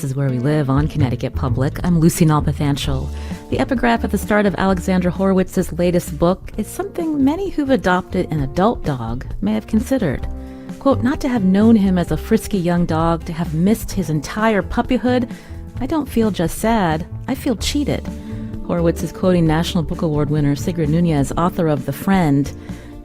This is Where We Live on Connecticut Public. I'm Lucy Nalpathanchel. The epigraph at the start of Alexandra Horowitz's latest book is something many who've adopted an adult dog may have considered. Quote, not to have known him as a frisky young dog, to have missed his entire puppyhood, I don't feel just sad, I feel cheated. Horowitz is quoting National Book Award winner Sigrid Nunez, author of The Friend.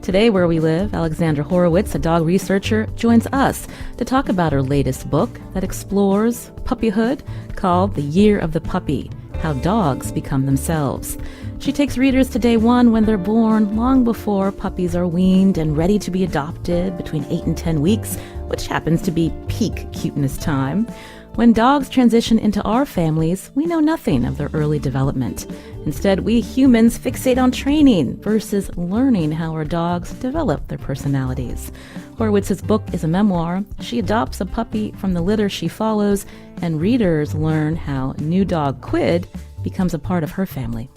Today, Where We Live, Alexandra Horowitz, a dog researcher, joins us to talk about her latest book that explores puppyhood called The Year of the Puppy, How Dogs Become Themselves. She takes readers to day one when they're born, long before puppies are weaned and ready to be adopted between 8 and 10 weeks, which happens to be peak cuteness time. When dogs transition into our families, we know nothing of their early development. Instead, we humans fixate on training versus learning how our dogs develop their personalities. Horowitz's book is a memoir. She adopts a puppy from the litter she follows, and readers learn how new dog Quid becomes a part of her family.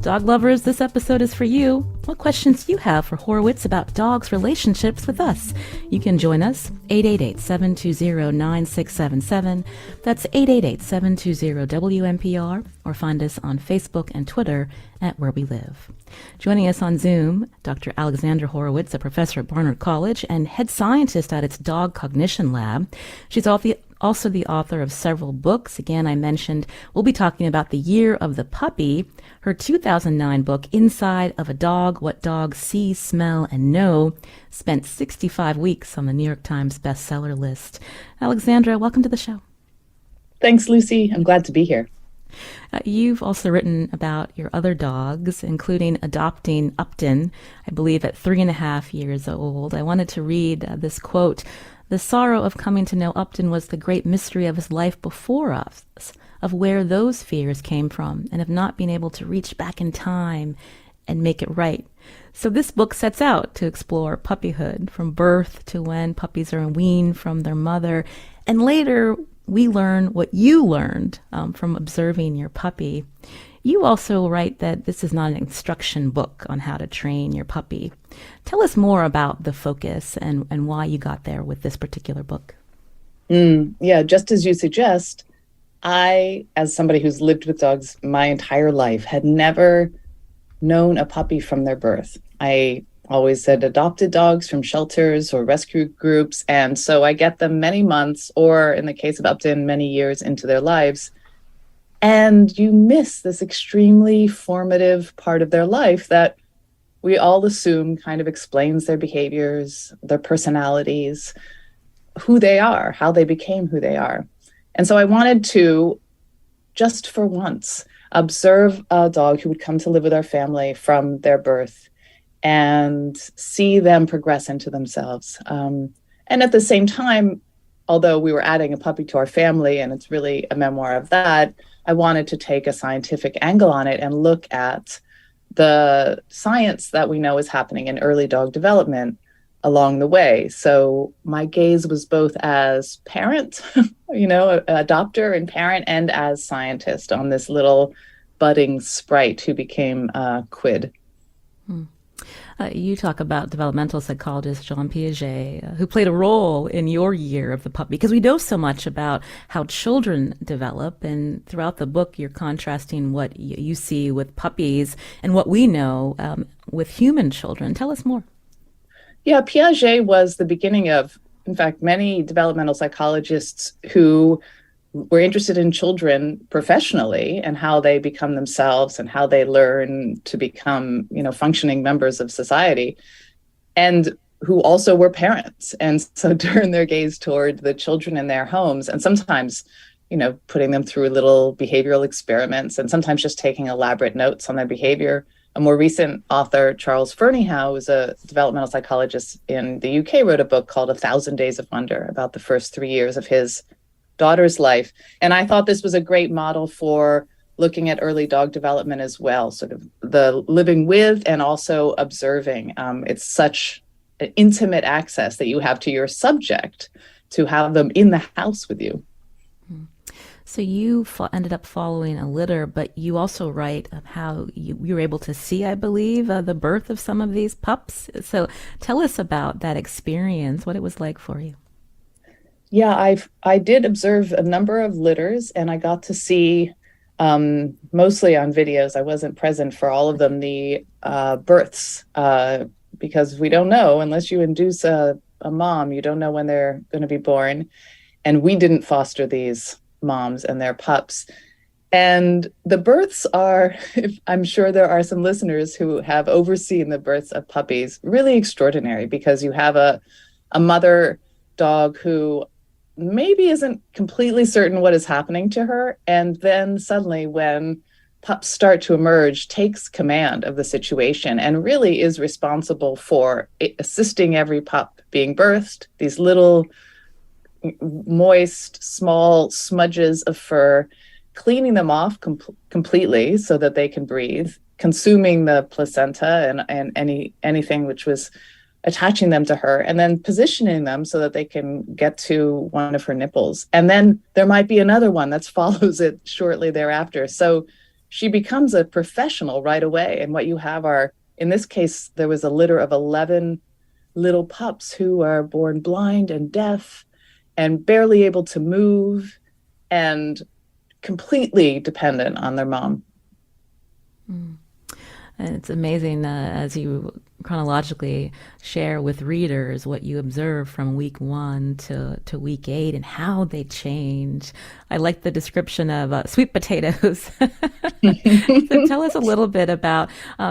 Dog lovers, this episode is for you. What questions do you have for Horowitz about dogs' relationships with us? You can join us, 888-720-9677. That's 888-720-WNPR, or find us on Facebook and Twitter at Where We Live. Joining us on Zoom, Dr. Alexandra Horowitz, a professor at Barnard College and head scientist at its Dog Cognition Lab. She's also the author of several books. Again, I mentioned we'll be talking about The Year of the Puppy, her 2009 book, Inside of a Dog, What Dogs See, Smell, and Know, spent 65 weeks on the New York Times bestseller list. Alexandra, welcome to the show. Thanks, Lucy. I'm glad to be here. You've also written about your other dogs, including adopting Upton, I believe at 3.5 years old. I wanted to read this quote. The sorrow of coming to know Upton was the great mystery of his life before us, of where those fears came from, and of not being able to reach back in time and make it right. So this book sets out to explore puppyhood, from birth to when puppies are weaned from their mother, and later we learn what you learned from observing your puppy. You also write that this is not an instruction book on how to train your puppy. Tell us more about the focus and why you got there with this particular book. Yeah, just as you suggest, I, as somebody who's lived with dogs my entire life, had never known a puppy from their birth. I always said adopted dogs from shelters or rescue groups, and so I get them many months, or in the case of Upton, many years into their lives. And you miss this extremely formative part of their life that we all assume kind of explains their behaviors, their personalities, who they are, how they became who they are. And so I wanted to, just for once, observe a dog who would come to live with our family from their birth and see them progress into themselves. And at the same time, although we were adding a puppy to our family, and it's really a memoir of that, I wanted to take a scientific angle on it and look at the science that we know is happening in early dog development along the way. So my gaze was both as parent, adopter and parent, and as scientist on this little budding sprite who became Quid. You talk about developmental psychologist Jean Piaget, who played a role in your Year of the Puppy, because we know so much about how children develop, and throughout the book you're contrasting what you see with puppies and what we know with human children. Tell us more. Yeah, Piaget was the beginning of, in fact, many developmental psychologists who were interested in children professionally and how they become themselves and how they learn to become, functioning members of society, and who also were parents. And so turn their gaze toward the children in their homes, and sometimes, putting them through little behavioral experiments, and sometimes just taking elaborate notes on their behavior. A more recent author, Charles Fernyhough, who's a developmental psychologist in the UK, wrote a book called 1,000 Days of Wonder about the first 3 years of his daughter's life. And I thought this was a great model for looking at early dog development as well, sort of the living with and also observing. It's such an intimate access that you have to your subject to have them in the house with you. So you ended up following a litter, but you also write of how you were able to see, I believe, the birth of some of these pups. So tell us about that experience, what it was like for you. Yeah, I did observe a number of litters, and I got to see, mostly on videos. I wasn't present for all of them, the births, because we don't know unless you induce a mom. You don't know when they're going to be born, and we didn't foster these moms and their pups. And the births are, I'm sure there are some listeners who have overseen the births of puppies, really extraordinary, because you have a mother dog who maybe isn't completely certain what is happening to her. And then suddenly, when pups start to emerge, takes command of the situation and really is responsible for assisting every pup being birthed. These little moist, small smudges of fur, cleaning them off completely so that they can breathe, consuming the placenta and anything which was attaching them to her, and then positioning them so that they can get to one of her nipples. And then there might be another one that follows it shortly thereafter. So she becomes a professional right away. And what you have are, in this case, there was a litter of 11 little pups who are born blind and deaf and barely able to move and completely dependent on their mom. Mm. And it's amazing as you chronologically share with readers what you observe from week 1 to week 8 and how they change. I like the description of sweet potatoes. So tell us a little bit about,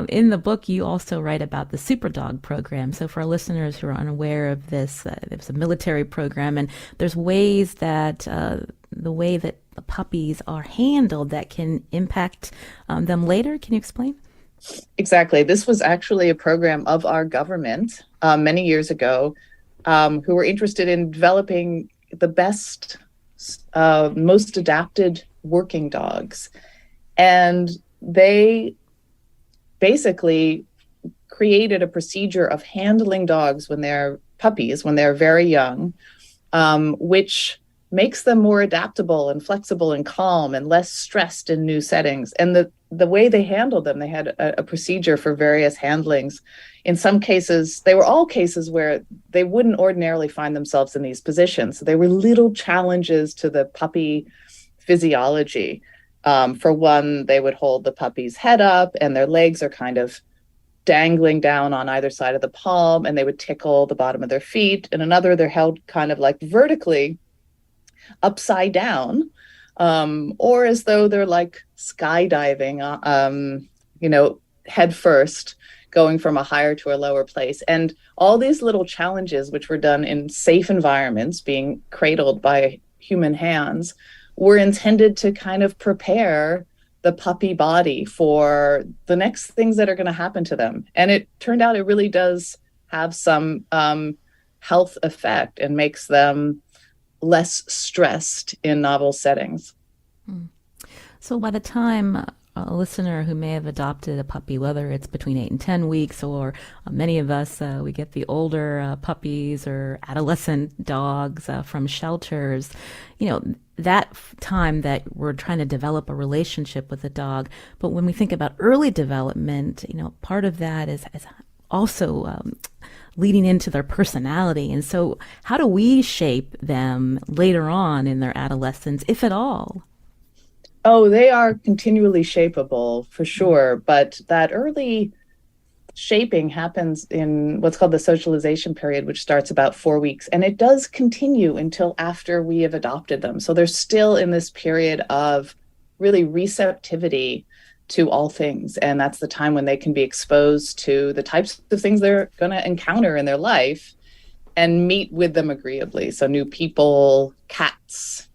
in the book, you also write about the Superdog program. So for our listeners who are unaware of this, it's a military program, and there's ways that the way that the puppies are handled that can impact them later. Can you explain? Exactly. This was actually a program of our government many years ago, who were interested in developing the best, most adapted working dogs. And they basically created a procedure of handling dogs when they're puppies, when they're very young, which makes them more adaptable and flexible and calm and less stressed in new settings. And the way they handled them, they had a procedure for various handlings. In some cases, they were all cases where they wouldn't ordinarily find themselves in these positions. So they were little challenges to the puppy physiology. For one, they would hold the puppy's head up and their legs are kind of dangling down on either side of the palm, and they would tickle the bottom of their feet. And another, they're held kind of like vertically upside down, or as though they're like skydiving, head first, going from a higher to a lower place. And all these little challenges, which were done in safe environments, being cradled by human hands, were intended to kind of prepare the puppy body for the next things that are going to happen to them. And it turned out it really does have some health effect and makes them less stressed in novel settings. So by the time a listener who may have adopted a puppy, whether it's between 8 and 10 weeks, or many of us, we get the older puppies or adolescent dogs from shelters, that time that we're trying to develop a relationship with a dog. But when we think about early development, part of that is also leading into their personality. And so how do we shape them later on in their adolescence, if at all? Oh, they are continually shapeable for sure. But that early shaping happens in what's called the socialization period, which starts about 4 weeks. And it does continue until after we have adopted them. So they're still in this period of really receptivity to all things. And that's the time when they can be exposed to the types of things they're going to encounter in their life and meet with them agreeably. So new people, cats,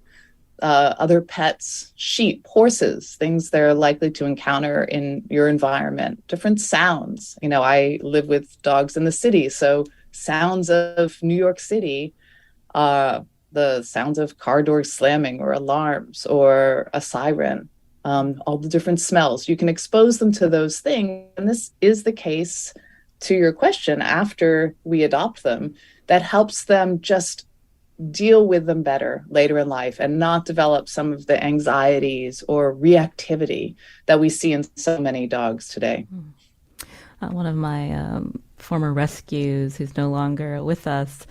other pets, sheep, horses, things they're likely to encounter in your environment, different sounds. I live with dogs in the city, so sounds of New York City, the sounds of car doors slamming or alarms or a siren, all the different smells. You can expose them to those things. And this is the case, to your question, after we adopt them, that helps them just deal with them better later in life and not develop some of the anxieties or reactivity that we see in so many dogs today. One of my former rescues, who's no longer with us,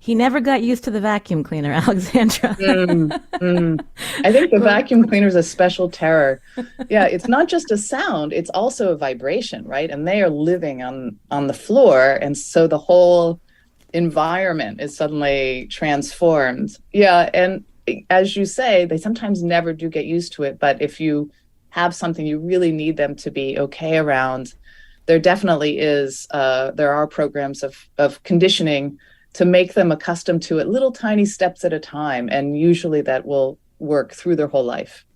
He never got used to the vacuum cleaner, Alexandra. Mm, mm. I think the vacuum cleaner is a special terror. Yeah, it's not just a sound, it's also a vibration, right? And they are living on the floor, and so the whole environment is suddenly transformed. Yeah, and as you say, they sometimes never do get used to it, but if you have something you really need them to be okay around, there definitely is there are programs of conditioning to make them accustomed to it, little tiny steps at a time, and usually that will work through their whole life.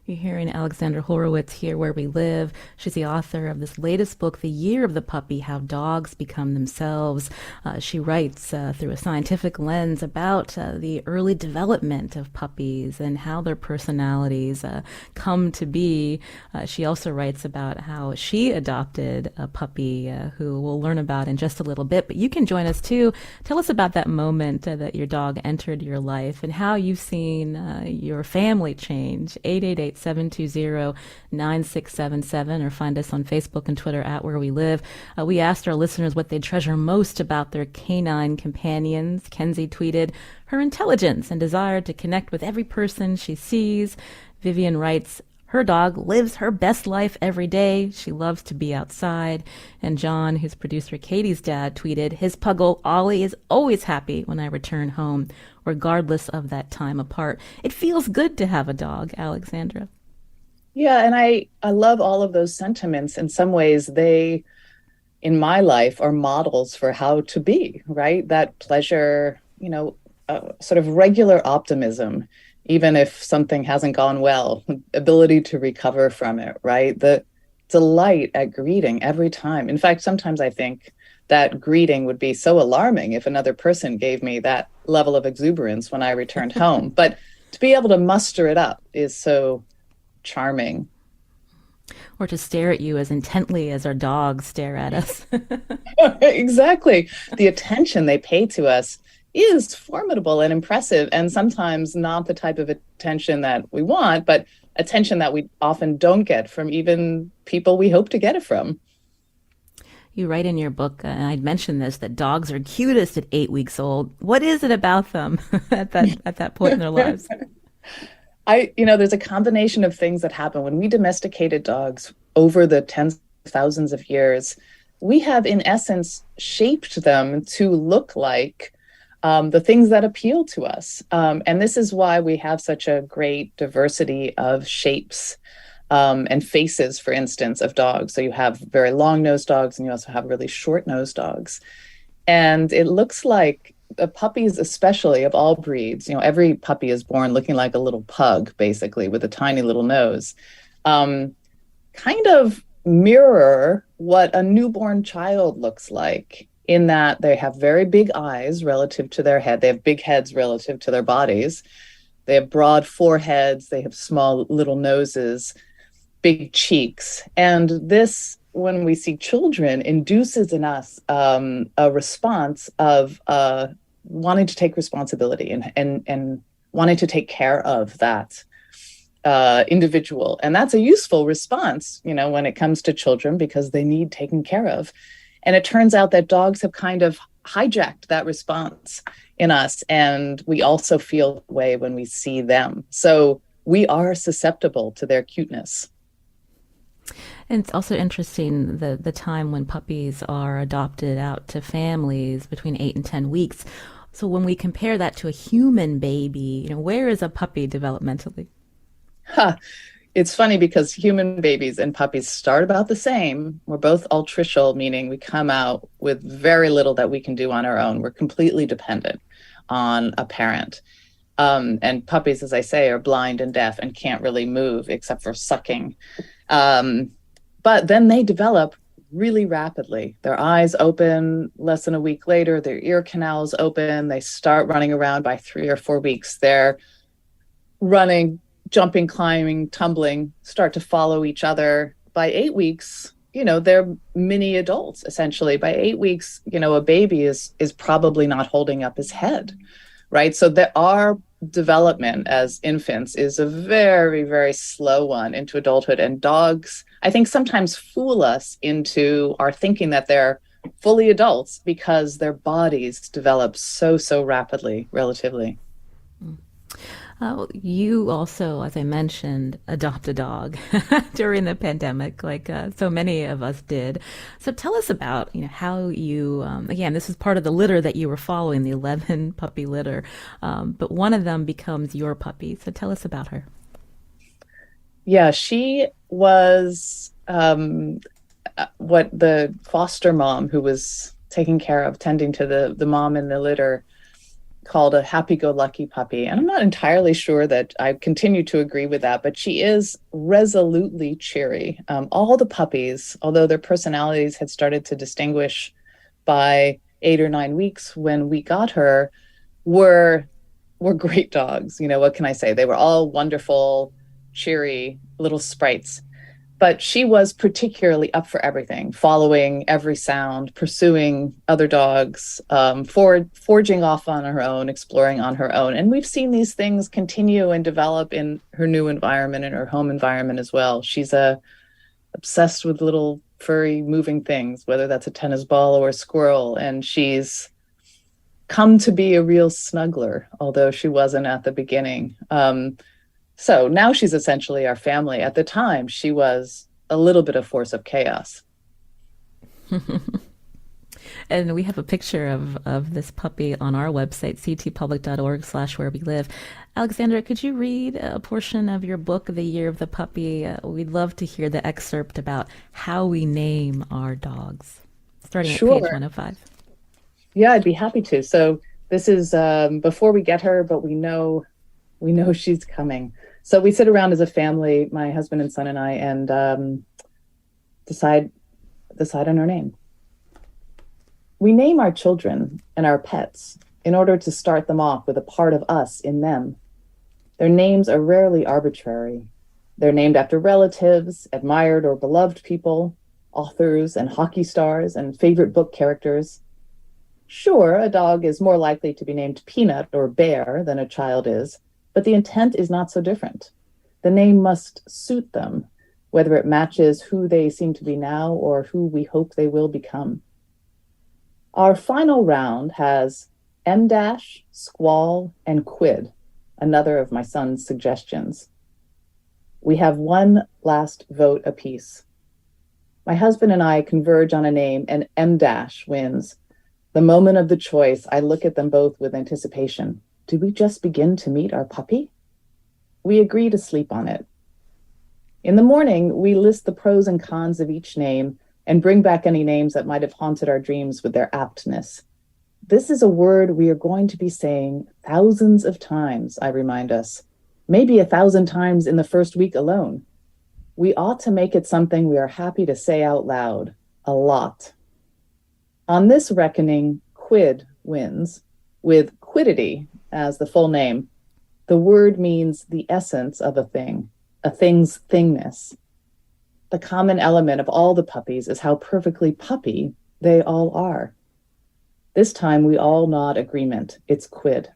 You're hearing Alexandra Horowitz here where we live. She's the author of this latest book, The Year of the Puppy, How Dogs Become Themselves. She writes through a scientific lens about the early development of puppies and how their personalities come to be. She also writes about how she adopted a puppy who we'll learn about in just a little bit. But you can join us too. Tell us about that moment that your dog entered your life and how you've seen your family change. 888-720-9677 or find us on Facebook and Twitter at Where We Live. We asked our listeners what they treasure most about their canine companions. Kenzie tweeted her intelligence and desire to connect with every person she sees. Vivian writes, her dog lives her best life every day. She loves to be outside. And John, who's producer Katie's dad, tweeted, his puggle Ollie is always happy when I return home, regardless of that time apart. It feels good to have a dog, Alexandra. Yeah, and I love all of those sentiments. In some ways, they, in my life, are models for how to be, right? That pleasure, sort of regular optimism, even if something hasn't gone well, ability to recover from it, right? The delight at greeting every time. In fact, sometimes I think that greeting would be so alarming if another person gave me that level of exuberance when I returned home. But to be able to muster it up is so charming. Or to stare at you as intently as our dogs stare at us. Exactly. The attention they pay to us is formidable and impressive, and sometimes not the type of attention that we want, but attention that we often don't get from even people we hope to get it from. You write in your book, and I'd mentioned this, that dogs are cutest at 8 weeks old. What is it about them at that point in their lives? There's a combination of things that happen when we domesticated dogs over the tens of thousands of years. We have, in essence, shaped them to look like the things that appeal to us. And this is why we have such a great diversity of shapes and faces, for instance, of dogs. So you have very long-nosed dogs, and you also have really short-nosed dogs. And it looks like the puppies, especially of all breeds, every puppy is born looking like a little pug, basically, with a tiny little nose, kind of mirror what a newborn child looks like, in that they have very big eyes relative to their head. They have big heads relative to their bodies. They have broad foreheads. They have small little noses, big cheeks. And this, when we see children, induces in us a response of wanting to take responsibility and wanting to take care of that individual. And that's a useful response, when it comes to children, because they need taken care of. And it turns out that dogs have kind of hijacked that response in us. And we also feel the way when we see them. So we are susceptible to their cuteness. And it's also interesting the time when puppies are adopted out to families between 8 and 10 weeks. So when we compare that to a human baby, where is a puppy developmentally? It's funny because human babies and puppies start about the same. We're both altricial, meaning we come out with very little that we can do on our own. We're completely dependent on a parent. And puppies, as I say, are blind and deaf and can't really move except for sucking. But then they develop really rapidly. Their eyes open less than a week later, their ear canals open, they start running around by 3 or 4 weeks. They're running, jumping, climbing, tumbling, start to follow each other. By 8 weeks, they're mini adults, essentially. By 8 weeks, a baby is probably not holding up his head, right? So our development as infants is a very, very slow one into adulthood. And dogs, I think, sometimes fool us into our thinking that they're fully adults because their bodies develop so rapidly, relatively. You also, as I mentioned, adopt a dog during the pandemic, like so many of us did. So tell us about, how you, again, this is part of the litter that you were following, the 11 puppy litter, but one of them becomes your puppy. So tell us about her. Yeah, she was what the foster mom who was taking care of, tending to the mom in the litter, called a happy-go-lucky puppy. And I'm not entirely sure that I continue to agree with that, but she is resolutely cheery. All the puppies, although their personalities had started to distinguish by 8 or 9 weeks when we got her, were great dogs. What can I say? They were all wonderful, cheery little sprites. But she was particularly up for everything, following every sound, pursuing other dogs, forging off on her own, exploring on her own. And we've seen these things continue and develop in her new environment, in her home environment as well. She's obsessed with little furry moving things, whether that's a tennis ball or a squirrel. And she's come to be a real snuggler, although she wasn't at the beginning. So now she's essentially our family. At the time, she was a little bit of force of chaos. And we have a picture of this puppy on our website, ctpublic.org/where we live. Alexandra, could you read a portion of your book, The Year of the Puppy? We'd love to hear the excerpt about how we name our dogs, starting at page 105. Yeah, I'd be happy to. So this is before we get her, but we know she's coming. So we sit around as a family, my husband and son and I, and decide on our name. We name our children and our pets in order to start them off with a part of us in them. Their names are rarely arbitrary. They're named after relatives, admired or beloved people, authors and hockey stars, and favorite book characters. Sure, a dog is more likely to be named Peanut or Bear than a child is, but the intent is not so different. The name must suit them, whether it matches who they seem to be now or who we hope they will become. Our final round has M-, Squall, and Quid, another of my son's suggestions. We have one last vote apiece. My husband and I converge on a name, and M- wins. The moment of the choice, I look at them both with anticipation. Do we just begin to meet our puppy? We agree to sleep on it. In the morning, we list the pros and cons of each name and bring back any names that might have haunted our dreams with their aptness. This is a word we are going to be saying thousands of times, I remind us, maybe 1,000 times in the first week alone. We ought to make it something we are happy to say out loud, a lot. On this reckoning, Quid wins, with quiddity as the full name. The word means the essence of a thing's thingness. The common element of all the puppies is how perfectly puppy they all are. This time we all nod agreement. It's Quid.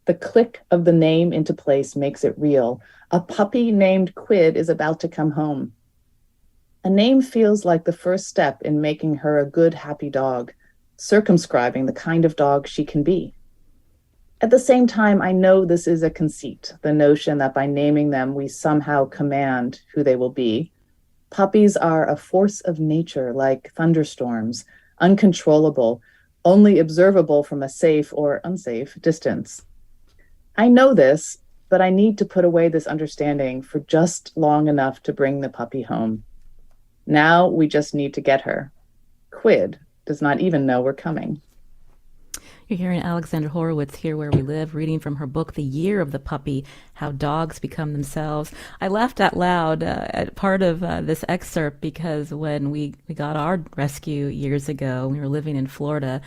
The click of the name into place makes it real. A puppy named Quid is about to come home. A name feels like the first step in making her a good, happy dog, circumscribing the kind of dog she can be. At the same time, I know this is a conceit, the notion that by naming them, we somehow command who they will be. Puppies are a force of nature, like thunderstorms, uncontrollable, only observable from a safe or unsafe distance. I know this, but I need to put away this understanding for just long enough to bring the puppy home. Now we just need to get her. Quid does not even know we're coming. You're hearing Alexandra Horowitz here where we live, reading from her book, The Year of the Puppy, How Dogs Become Themselves. I laughed out loud at part of this excerpt because when we got our rescue years ago, we were living in Florida,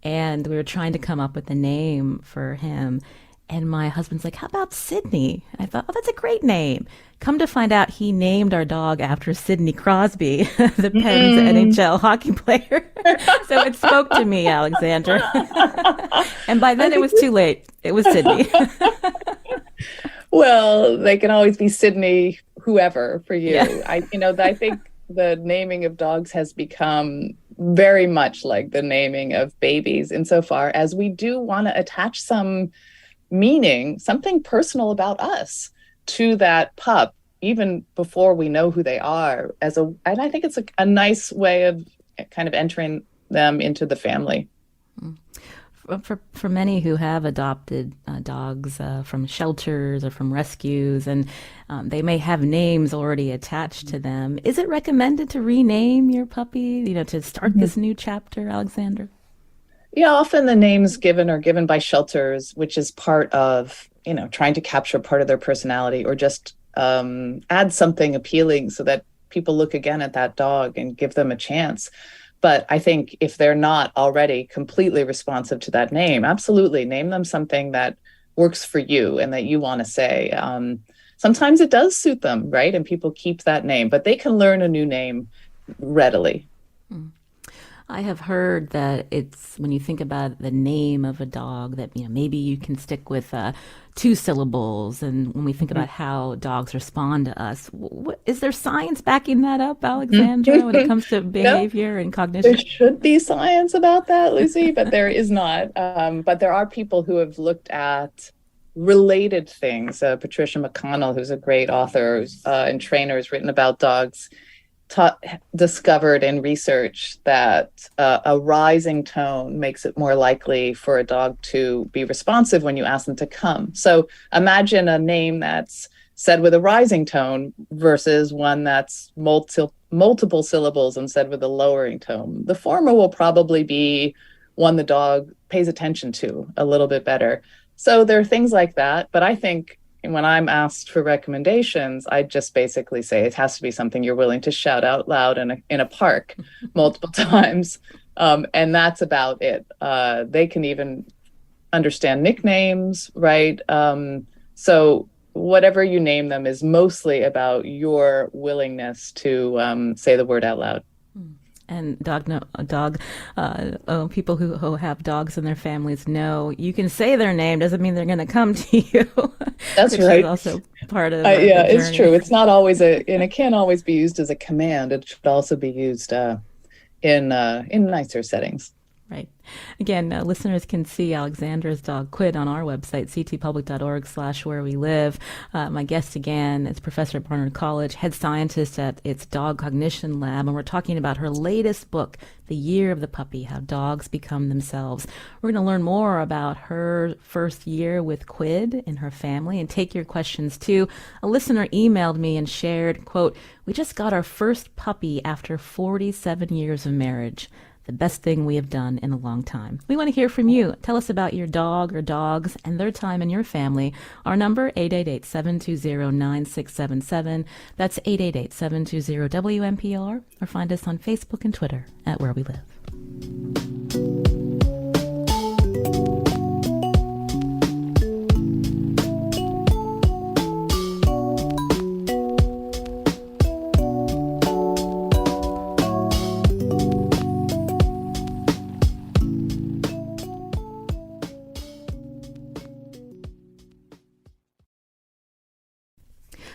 and we were trying to come up with a name for him. And my husband's like, how about Sydney? I thought, oh, that's a great name. Come to find out, he named our dog after Sidney Crosby, the Pens NHL hockey player. So it spoke to me, Alexandra. And by then it was too late. It was Sydney. Well, they can always be Sydney, whoever for you. Yeah. I think the naming of dogs has become very much like the naming of babies, insofar as we do want to attach some meaning, something personal about us to that pup, even before we know who they are. And I think it's a nice way of kind of entering them into the family. For many who have adopted dogs from shelters or from rescues, and they may have names already attached to them, is it recommended to rename your puppy, to start this new chapter, Alexandra? Yeah, often the names given are given by shelters, which is part of, trying to capture part of their personality, or just add something appealing so that people look again at that dog and give them a chance. But I think if they're not already completely responsive to that name, absolutely name them something that works for you and that you want to say. Sometimes it does suit them, right? And people keep that name, but they can learn a new name readily. I have heard that it's when you think about the name of a dog that maybe you can stick with 2 syllables, and when we think about how dogs respond to us, is there science backing that up, Alexandra, when it comes to behavior and cognition? There should be science about that, Lucy, but there is not. But there are people who have looked at related things. Patricia McConnell, who's a great author and trainer, has written about dogs. Discovered in research that a rising tone makes it more likely for a dog to be responsive when you ask them to come. So imagine a name that's said with a rising tone versus one that's multiple syllables and said with a lowering tone. The former will probably be one the dog pays attention to a little bit better. So there are things like that, but I think when I'm asked for recommendations, I just basically say it has to be something you're willing to shout out loud in a park multiple times. And that's about it. They can even understand nicknames, right? So whatever you name them is mostly about your willingness to say the word out loud. And people who have dogs in their families know you can say their name doesn't mean they're going to come to you. That's right. Is also part of yeah, it's true. It's not always and it can't always be used as a command. It should also be used in nicer settings. Right. Again, listeners can see Alexandra's dog Quid on our website, ctpublic.org/wherewelive. My guest again is Professor at Barnard College, head scientist at its Dog Cognition Lab, and we're talking about her latest book, The Year of the Puppy, How Dogs Become Themselves. We're going to learn more about her first year with Quid and her family and take your questions too. A listener emailed me and shared, quote, "We just got our first puppy after 47 years of marriage. The best thing we have done in a long time." We want to hear from you. Tell us about your dog or dogs and their time in your family. Our number, 888-720-9677. That's 888-720-WNPR, or find us on Facebook and Twitter at Where We Live.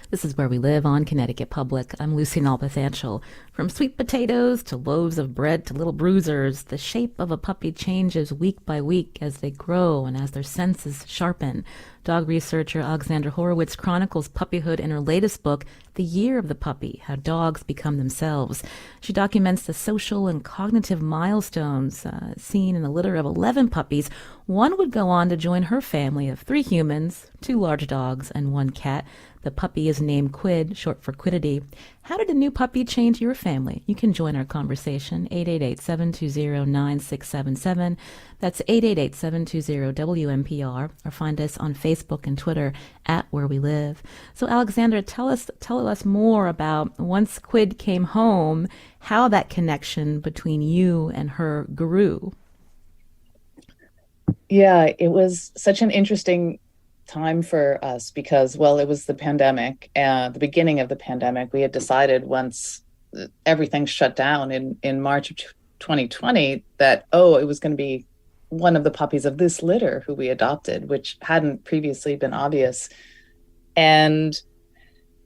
This is Where We Live on Connecticut Public. I'm Lucy Nalpathanchel. From sweet potatoes to loaves of bread to little bruisers, the shape of a puppy changes week by week as they grow and as their senses sharpen. Dog researcher Alexandra Horowitz chronicles puppyhood in her latest book, The Year of the Puppy, How Dogs Become Themselves. She documents the social and cognitive milestones seen in a litter of 11 puppies. One would go on to join her family of 3 humans, 2 large dogs, and 1 cat. The puppy is named Quid, short for Quiddity. How did a new puppy change your family? You can join our conversation, 888-720-9677. That's 888-720-WNPR, or find us on Facebook and Twitter at Where We Live. So Alexandra, tell us more about once Quid came home, how that connection between you and her grew. Yeah, it was such an interesting time for us because, well, it was the pandemic, the beginning of the pandemic. We had decided once everything shut down in March of 2020 that, it was going to be one of the puppies of this litter who we adopted, which hadn't previously been obvious. And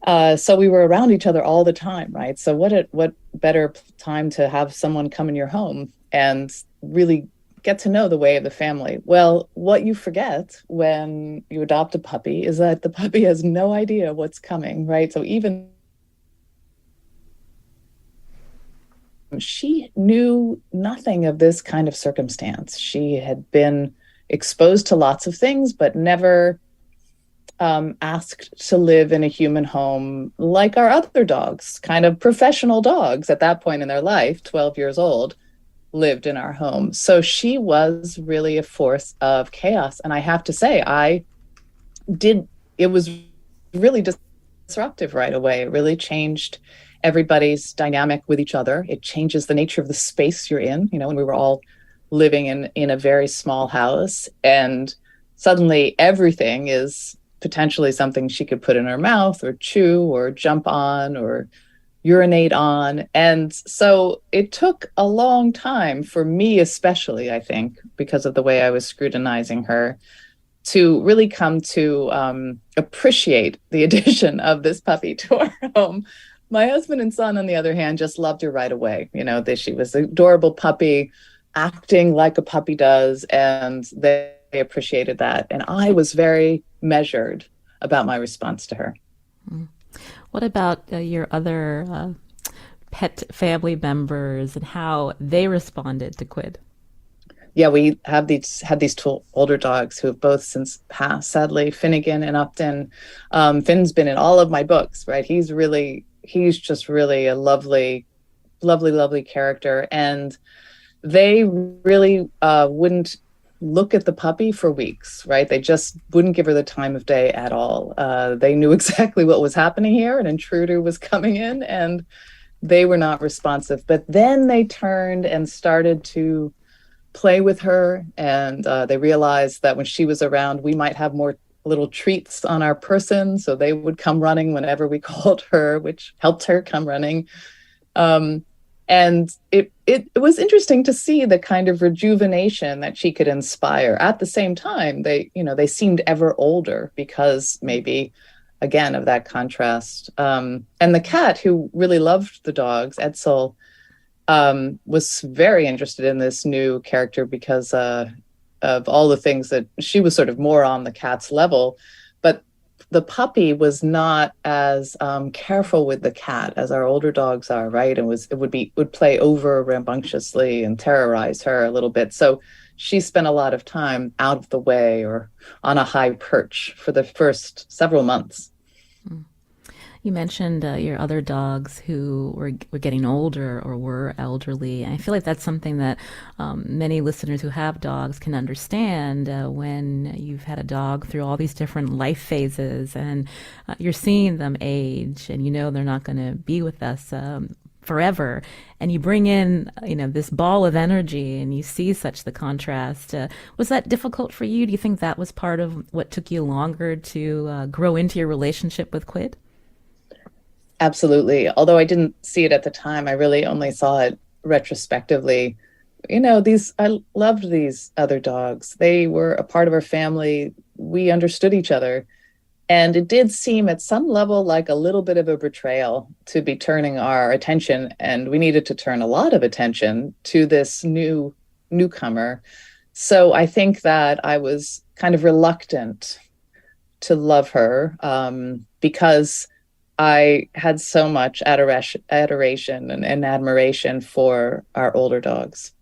So we were around each other all the time, right? So what better time to have someone come in your home and really get to know the way of the family? Well, what you forget when you adopt a puppy is that the puppy has no idea what's coming, right? So even she knew nothing of this kind of circumstance. She had been exposed to lots of things, but never asked to live in a human home like our other dogs, kind of professional dogs at that point in their life, 12 years old, lived in our home. So she was really a force of chaos. And I have to say, it was really disruptive right away. It really changed everybody's dynamic with each other. It changes the nature of the space you're in. When we were all living in a very small house, and suddenly everything is potentially something she could put in her mouth or chew or jump on or urinate on. And so it took a long time for me, especially, I think, because of the way I was scrutinizing her, to really come to appreciate the addition of this puppy to our home. My husband and son, on the other hand, just loved her right away. She was an adorable puppy, acting like a puppy does, and they appreciated that. And I was very measured about my response to her. What about your other pet family members and how they responded to Quid? Yeah, we had these two older dogs who have both since passed, sadly, Finnegan and Upton. Finn's been in all of my books, right? He's just really a lovely, lovely, lovely character. And they really wouldn't look at the puppy for weeks, right? They just wouldn't give her the time of day at all. They knew exactly what was happening here. An intruder was coming in, and they were not responsive. But then they turned and started to play with her, and they realized that when she was around, we might have more little treats on our person. So they would come running whenever we called her, which helped her come running. And it was interesting to see the kind of rejuvenation that she could inspire. At the same time, they seemed ever older because maybe, again, of that contrast. And the cat, who really loved the dogs, Edsel, was very interested in this new character because of all the things that she was sort of more on the cat's level. But the puppy was not as careful with the cat as our older dogs are, right? And would play over rambunctiously and terrorize her a little bit. So she spent a lot of time out of the way or on a high perch for the first several months. You mentioned your other dogs who were getting older or were elderly. I feel like that's something that many listeners who have dogs can understand when you've had a dog through all these different life phases and you're seeing them age and they're not going to be with us forever. And you bring in, this ball of energy and you see such the contrast. Was that difficult for you? Do you think that was part of what took you longer to grow into your relationship with Quid? Absolutely. Although I didn't see it at the time, I really only saw it retrospectively. I loved these other dogs. They were a part of our family. We understood each other. And it did seem at some level like a little bit of a betrayal to be turning our attention, and we needed to turn a lot of attention to this newcomer. So I think that I was kind of reluctant to love her because I had so much adoration and admiration for our older dogs.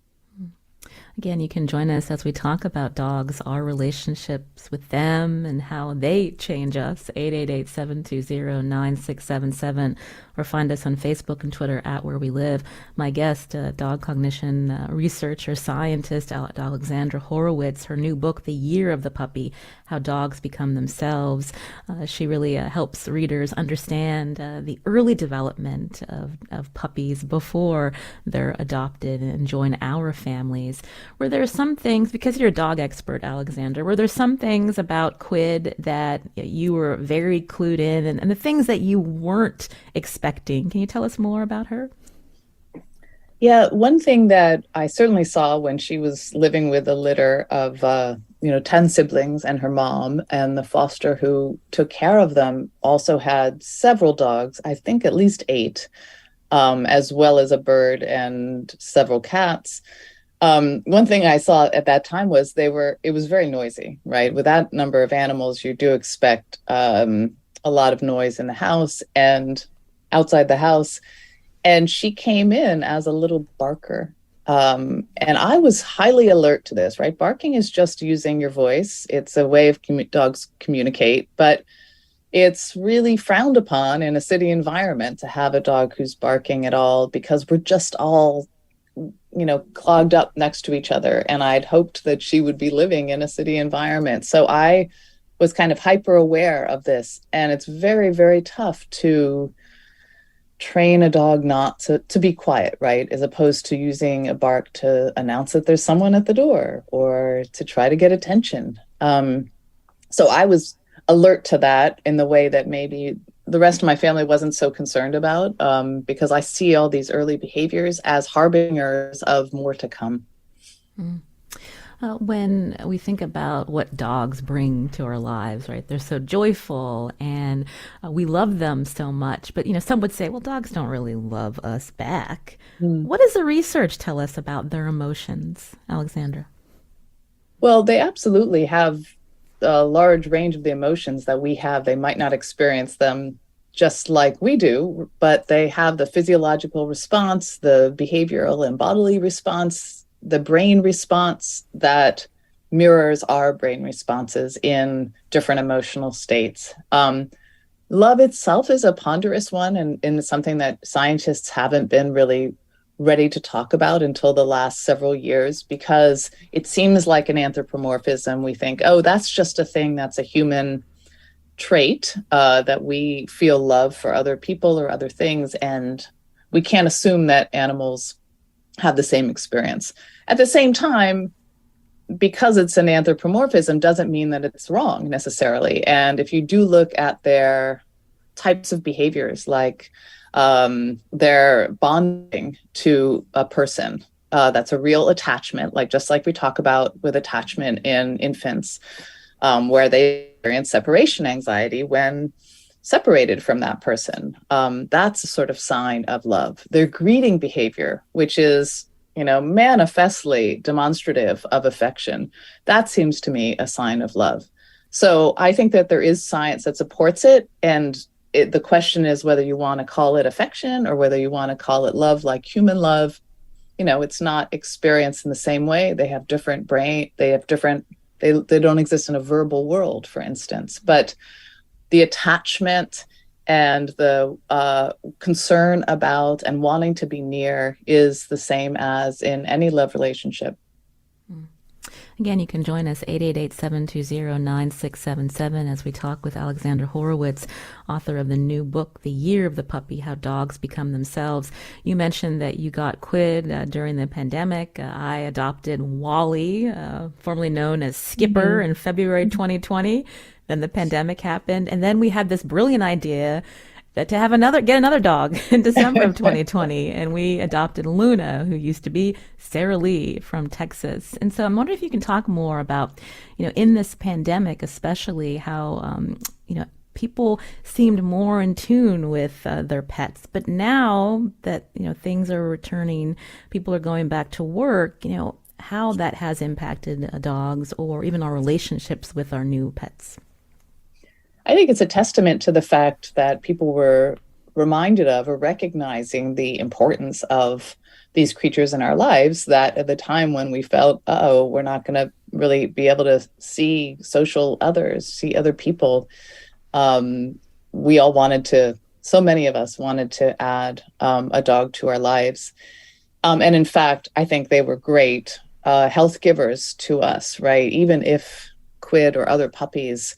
Again, you can join us as we talk about dogs, our relationships with them, and how they change us. 888-720-9677, or find us on Facebook and Twitter at Where We Live. My guest, dog cognition researcher, scientist Alexandra Horowitz, her new book, The Year of the Puppy, How Dogs Become Themselves. She really helps readers understand the early development of puppies before they're adopted and join our families. Were there some things, because you're a dog expert, Alexandra, were there some things about Quid that you were very clued in and the things that you weren't expecting? Can you tell us more about her? Yeah, one thing that I certainly saw when she was living with a litter of 10 siblings and her mom, and the foster who took care of them also had several dogs, I think at least 8, as well as a bird and several cats. One thing I saw at that time was it was very noisy, right? With that number of animals, you do expect a lot of noise in the house and outside the house. And she came in as a little barker. And I was highly alert to this, right? Barking is just using your voice. It's a way of dogs communicate, but it's really frowned upon in a city environment to have a dog who's barking at all, because we're just all, clogged up next to each other. And I'd hoped that she would be living in a city environment. So I was kind of hyper aware of this. And it's very, very tough to train a dog not to be quiet, right? As opposed to using a bark to announce that there's someone at the door or to try to get attention. So I was alert to that in the way that maybe the rest of my family wasn't so concerned about, because I see all these early behaviors as harbingers of more to come. Mm. When we think about what dogs bring to our lives, right? They're so joyful and we love them so much. But, some would say, well, dogs don't really love us back. What does the research tell us about their emotions, Alexandra? Well, they absolutely have a large range of the emotions that we have. They might not experience them just like we do, but they have the physiological response, the behavioral and bodily response, the brain response that mirrors our brain responses in different emotional states. Love itself is a ponderous one, and something that scientists haven't been really ready to talk about until the last several years, because it seems like an anthropomorphism. We think, oh, that's just a thing, that's a human trait, that we feel love for other people or other things, and we can't assume that animals have the same experience. At the same time, because it's an anthropomorphism doesn't mean that it's wrong necessarily. And if you do look at their types of behaviors, like their bonding to a person, that's a real attachment, just like we talk about with attachment in infants, where they experience separation anxiety when separated from that person. That's a sort of sign of love. Their greeting behavior, which is, manifestly demonstrative of affection, that seems to me a sign of love. So I think that there is science that supports it. And the question is whether you want to call it affection or whether you want to call it love, like human love. It's not experienced in the same way. They have different brain. They don't exist in a verbal world, for instance. But the attachment and the concern about and wanting to be near is the same as in any love relationship. Again, you can join us 888-720-9677 as we talk with Alexandra Horowitz, author of the new book, The Year of the Puppy, How Dogs Become Themselves. You mentioned that you got Quid during the pandemic. I adopted Wally, formerly known as Skipper, in February 2020. Then the pandemic happened, and then we had this brilliant idea that to get another dog in December of 2020, and we adopted Luna, who used to be Sarah Lee from Texas. And so I'm wondering if you can talk more about, in this pandemic, especially how, people seemed more in tune with their pets. But now that, things are returning, people are going back to work, how that has impacted dogs or even our relationships with our new pets. I think it's a testament to the fact that people were reminded of or recognizing the importance of these creatures in our lives, that at the time when we felt, we're not going to really be able to see social others, see other people, we all so many of us wanted to add a dog to our lives. And in fact, I think they were great health givers to us, right? Even if Quid or other puppies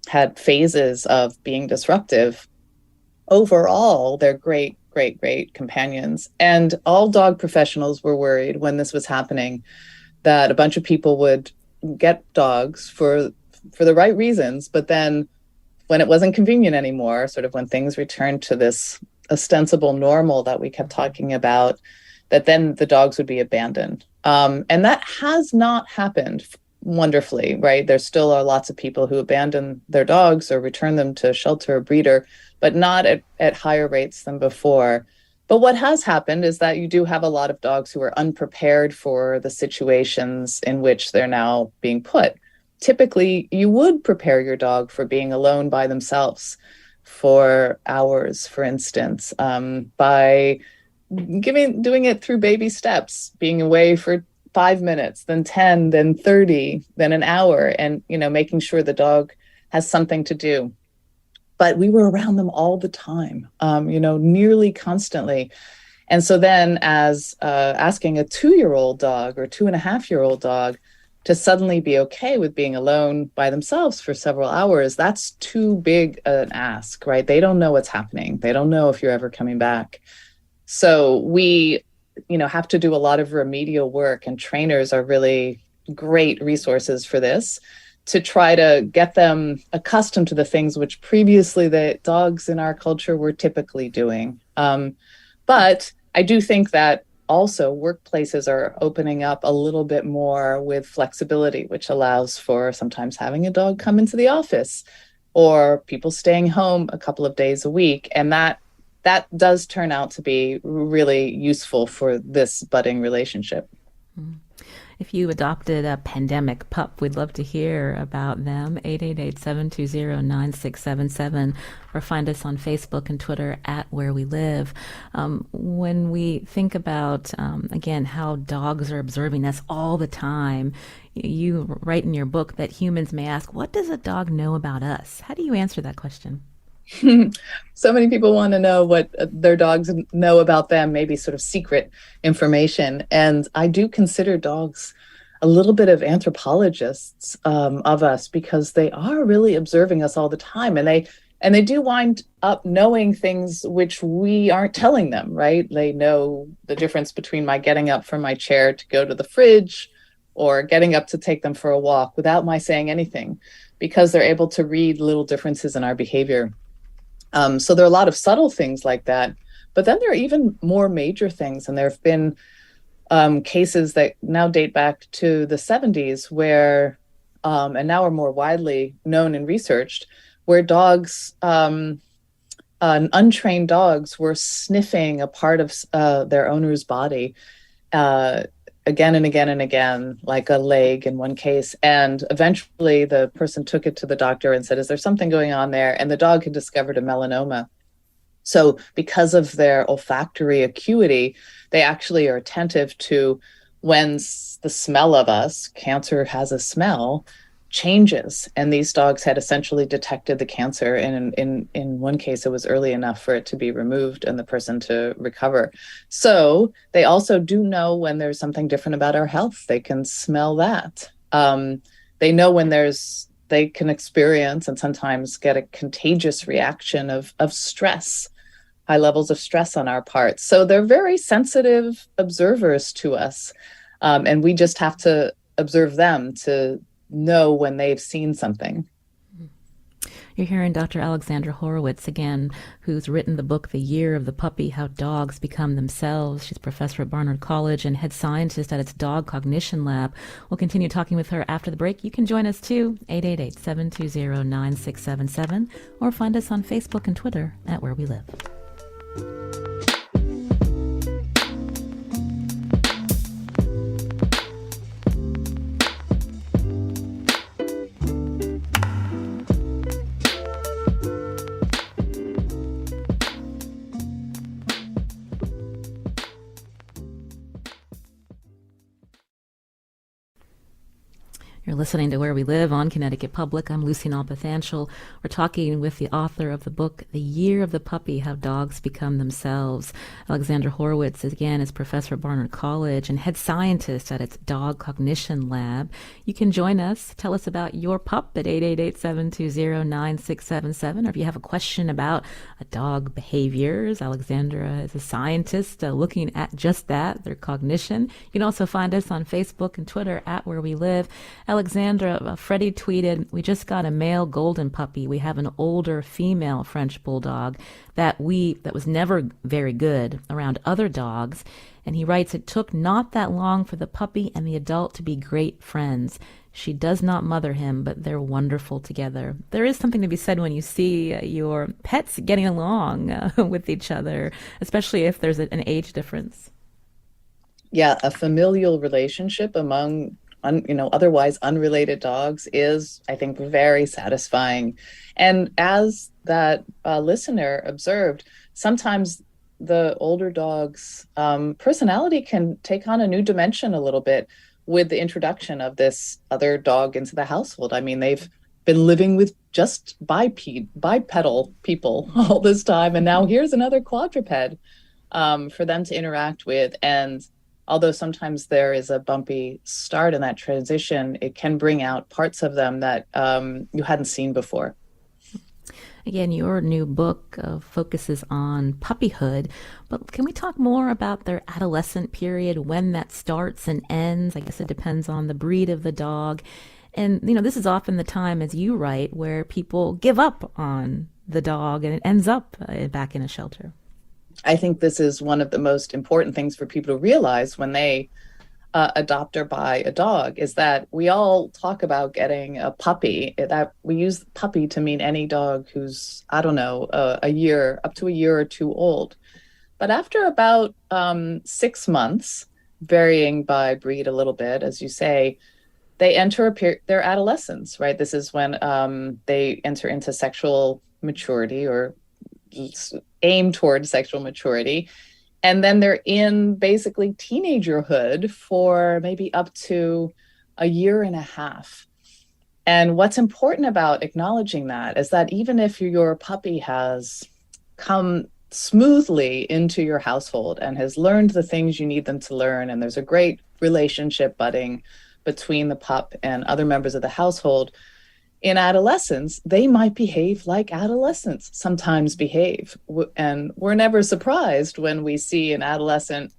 had phases of being disruptive, overall, they're great companions. And all dog professionals were worried when this was happening that a bunch of people would get dogs for the right reasons, but then when it wasn't convenient anymore, sort of when things returned to this ostensible normal that we kept talking about, that then the dogs would be abandoned. And that has not happened wonderfully, right? There still are lots of people who abandon their dogs or return them to shelter or breeder, but not at higher rates than before. But what has happened is that you do have a lot of dogs who are unprepared for the situations in which they're now being put. Typically, you would prepare your dog for being alone by themselves for hours, for instance, by doing it through baby steps, being away for 5 minutes, then 10, then 30, then an hour, and making sure the dog has something to do. But we were around them all the time, nearly constantly. And so then as asking a 2-year-old dog or 2.5-year-old dog to suddenly be okay with being alone by themselves for several hours, that's too big an ask, right? They don't know what's happening. They don't know if you're ever coming back. So we, have to do a lot of remedial work, and trainers are really great resources for this, to try to get them accustomed to the things which previously the dogs in our culture were typically doing. But I do think that also workplaces are opening up a little bit more with flexibility, which allows for sometimes having a dog come into the office or people staying home a couple of days a week. And that does turn out to be really useful for this budding relationship. If you adopted a pandemic pup, we'd love to hear about them. 888-720-9677, or find us on Facebook and Twitter at Where We Live. When we think about, again, how dogs are observing us all the time, you write in your book that humans may ask, what does a dog know about us? How do you answer that question? So many people want to know what their dogs know about them, maybe sort of secret information. And I do consider dogs a little bit of anthropologists of us, because they are really observing us all the time. And they do wind up knowing things which we aren't telling them, right? They know the difference between my getting up from my chair to go to the fridge or getting up to take them for a walk without my saying anything, because they're able to read little differences in our behavior. So there are a lot of subtle things like that, but then there are even more major things. And there have been cases that now date back to the 70s where, and now are more widely known and researched, where dogs, untrained dogs, were sniffing a part of their owner's body again and again and again, like a leg in one case. And eventually the person took it to the doctor and said, is there something going on there? And the dog had discovered a melanoma. So because of their olfactory acuity, they actually are attentive to when the smell of us, cancer has a smell, changes. And these dogs had essentially detected the cancer. And in one case, it was early enough for it to be removed and the person to recover. So they also do know when there's something different about our health. They can smell that. They know when they can experience and sometimes get a contagious reaction of stress, high levels of stress on our part. So they're very sensitive observers to us. And we just have to observe them to know when they've seen something. You're hearing Dr. Alexandra Horowitz again, who's written the book, The Year of the Puppy, How Dogs Become Themselves. She's professor at Barnard College and head scientist at its Dog Cognition Lab. We'll continue talking with her after the break. You can join us too, 888-720-9677, or find us on Facebook and Twitter at Where We Live. You're listening to Where We Live on Connecticut Public. I'm Lucy Nalpathanchel. We're talking with the author of the book, The Year of the Puppy, How Dogs Become Themselves. Alexandra Horowitz, again, is professor at Barnard College and head scientist at its Dog Cognition Lab. You can join us. Tell us about your pup at 888-720-9677. Or if you have a question about a dog behaviors, Alexandra is a scientist looking at just that, their cognition. You can also find us on Facebook and Twitter at Where We Live. Alexandra, Freddie tweeted, we just got a male golden puppy. We have an older female French bulldog that was never very good around other dogs. And he writes, it took not that long for the puppy and the adult to be great friends. She does not mother him, but they're wonderful together. There is something to be said when you see your pets getting along with each other, especially if there's an age difference. Yeah, a familial relationship among otherwise unrelated dogs is, I think, very satisfying. And as that listener observed, sometimes the older dog's personality can take on a new dimension a little bit with the introduction of this other dog into the household. I mean, they've been living with just bipedal people all this time, and now here's another quadruped for them to interact with. And although sometimes there is a bumpy start in that transition, it can bring out parts of them that you hadn't seen before. Again, your new book focuses on puppyhood, but can we talk more about their adolescent period, when that starts and ends? I guess it depends on the breed of the dog. And, this is often the time, as you write, where people give up on the dog and it ends up back in a shelter. I think this is one of the most important things for people to realize when they adopt or buy a dog, is that we all talk about getting a puppy, that we use puppy to mean any dog who's, I don't know, a year, up to a year or two old. But after about 6 months, varying by breed a little bit, as you say, they enter their adolescence, right? This is when they enter into sexual maturity, or aim towards sexual maturity. And then they're in basically teenagerhood for maybe up to a year and a half. And what's important about acknowledging that is that even if your puppy has come smoothly into your household and has learned the things you need them to learn, and there's a great relationship budding between the pup and other members of the household, in adolescence, they might behave like adolescents sometimes behave. And we're never surprised when we see an adolescent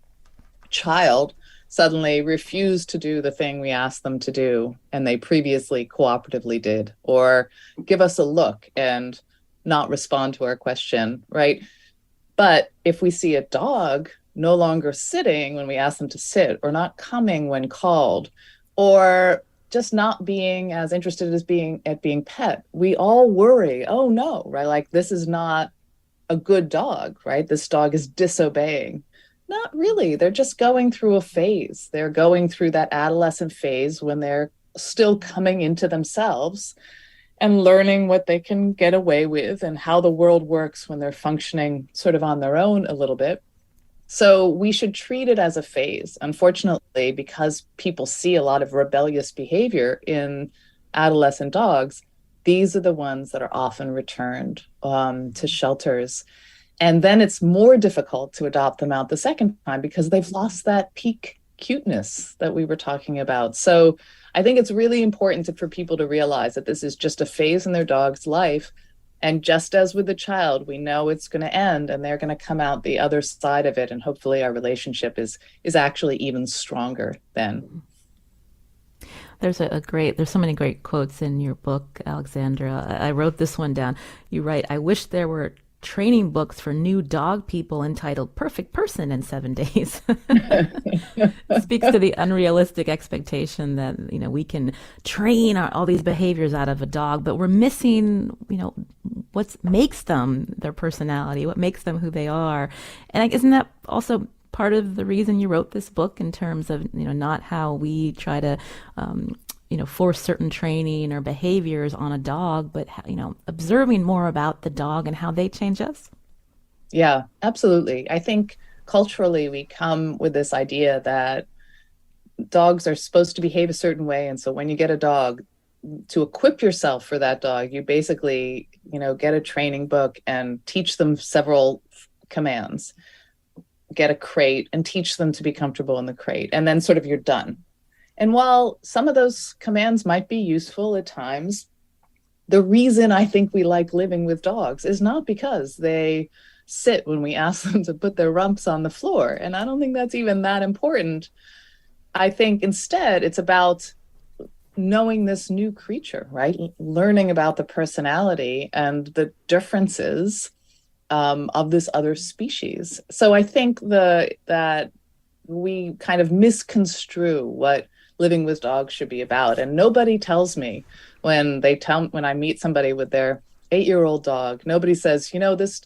child suddenly refuse to do the thing we asked them to do and they previously cooperatively did, or give us a look and not respond to our question, right? But if we see a dog no longer sitting when we ask them to sit, or not coming when called, or just not being as interested as being pet, we all worry, oh no, right? Like, this is not a good dog, right? This dog is disobeying. Not really. They're just going through a phase. They're going through that adolescent phase when they're still coming into themselves and learning what they can get away with and how the world works when they're functioning sort of on their own a little bit. So we should treat it as a phase. Unfortunately, because people see a lot of rebellious behavior in adolescent dogs, these are the ones that are often returned to shelters. And then it's more difficult to adopt them out the second time because they've lost that peak cuteness that we were talking about. So I think it's really important for people to realize that this is just a phase in their dog's life. And just as with the child, we know it's going to end and they're going to come out the other side of it. And hopefully our relationship is actually even stronger then. There's there's so many great quotes in your book, Alexandra. I wrote this one down. You write, "I wish there were training books for new dog people entitled Perfect Person in 7 days." It speaks to the unrealistic expectation that, we can train all these behaviors out of a dog, but we're missing, what makes them their personality, what makes them who they are. And isn't that also part of the reason you wrote this book, in terms of, not how we try to, force certain training or behaviors on a dog, but, observing more about the dog and how they change us? Yeah, absolutely. I think culturally we come with this idea that dogs are supposed to behave a certain way. And so when you get a dog, to equip yourself for that dog, you basically, get a training book and teach them several commands, get a crate and teach them to be comfortable in the crate. And then sort of you're done. And while some of those commands might be useful at times, the reason I think we like living with dogs is not because they sit when we ask them to put their rumps on the floor. And I don't think that's even that important. I think instead it's about knowing this new creature, right? Learning about the personality and the differences of this other species. So I think that we kind of misconstrue what living with dogs should be about. And nobody tells me when I meet somebody with their 8-year-old dog, nobody says, this,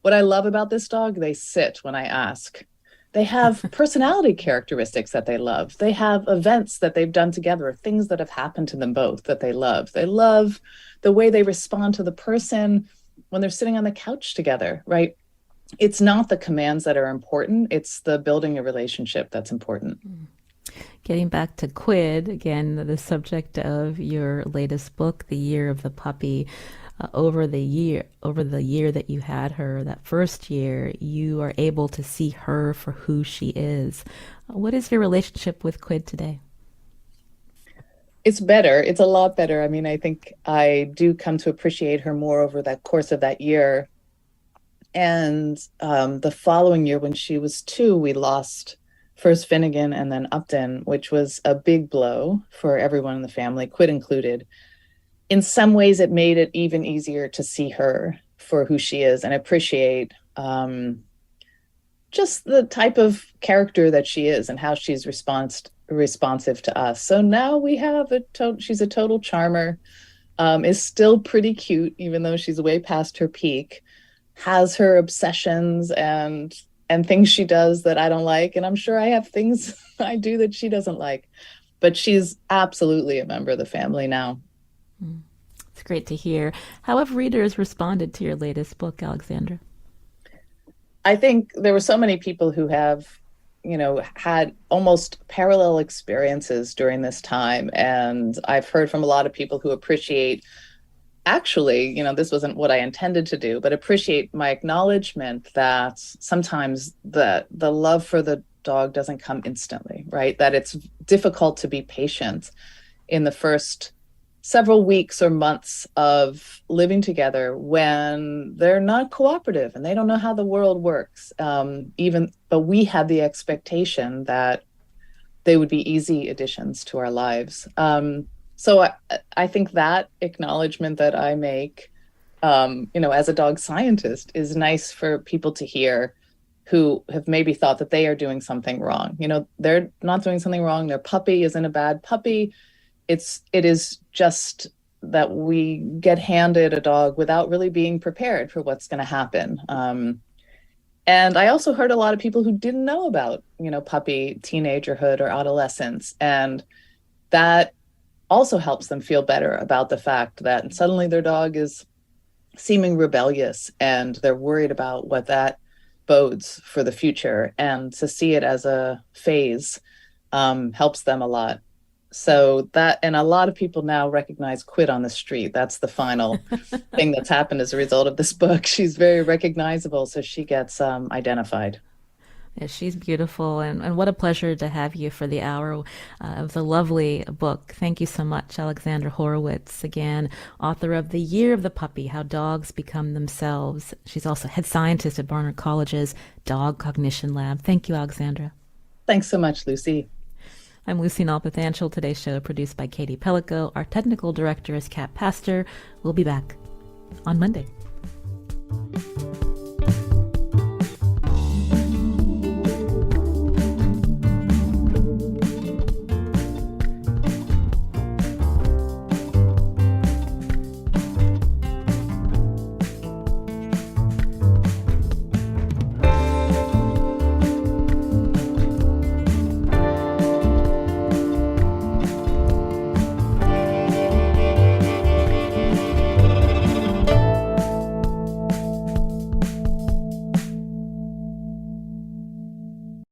what I love about this dog, they sit when I ask. They have personality characteristics that they love. They have events that they've done together, things that have happened to them both that they love. They love the way they respond to the person when they're sitting on the couch together, right? It's not the commands that are important. It's the building a relationship that's important. Getting back to Quid, again, the subject of your latest book, The Year of the Puppy. Over the year that you had her, that first year, you are able to see her for who she is. What is your relationship with Quid today? It's better. It's a lot better. I mean, I think I do come to appreciate her more over that course of that year. And the following year, when she was 2, we lost first Finnegan and then Upton, which was a big blow for everyone in the family, Quid included. In some ways, it made it even easier to see her for who she is and appreciate just the type of character that she is and how she's responsive to us. So now we have she's a total charmer, is still pretty cute, even though she's way past her peak, has her obsessions and things she does that I don't like. And I'm sure I have things I do that she doesn't like, but she's absolutely a member of the family now. It's great to hear. How have readers responded to your latest book, Alexandra? I think there were so many people who have, had almost parallel experiences during this time. And I've heard from a lot of people who appreciate, actually, this wasn't what I intended to do, but appreciate my acknowledgement that sometimes the love for the dog doesn't come instantly, right? That it's difficult to be patient in the first several weeks or months of living together when they're not cooperative and they don't know how the world works. But we had the expectation that they would be easy additions to our lives. So I think that acknowledgement that I make, as a dog scientist, is nice for people to hear who have maybe thought that they are doing something wrong. They're not doing something wrong. Their puppy isn't a bad puppy. It is just that we get handed a dog without really being prepared for what's going to happen. And I also heard a lot of people who didn't know about, puppy teenagerhood or adolescence. And that also helps them feel better about the fact that suddenly their dog is seeming rebellious and they're worried about what that bodes for the future. And to see it as a phase helps them a lot. So that, and a lot of people now recognize Quid on the street. That's the final thing that's happened as a result of this book. She's very recognizable, so she gets identified. Yeah, she's beautiful, and what a pleasure to have you for the hour of the lovely book. Thank you so much, Alexandra Horowitz, again, author of The Year of the Puppy, How Dogs Become Themselves. She's also head scientist at Barnard College's Dog Cognition Lab. Thank you, Alexandra. Thanks so much, Lucy. I'm Lucy Nalpathanchel. Today's show produced by Katie Pellico. Our technical director is Kat Pastor. We'll be back on Monday.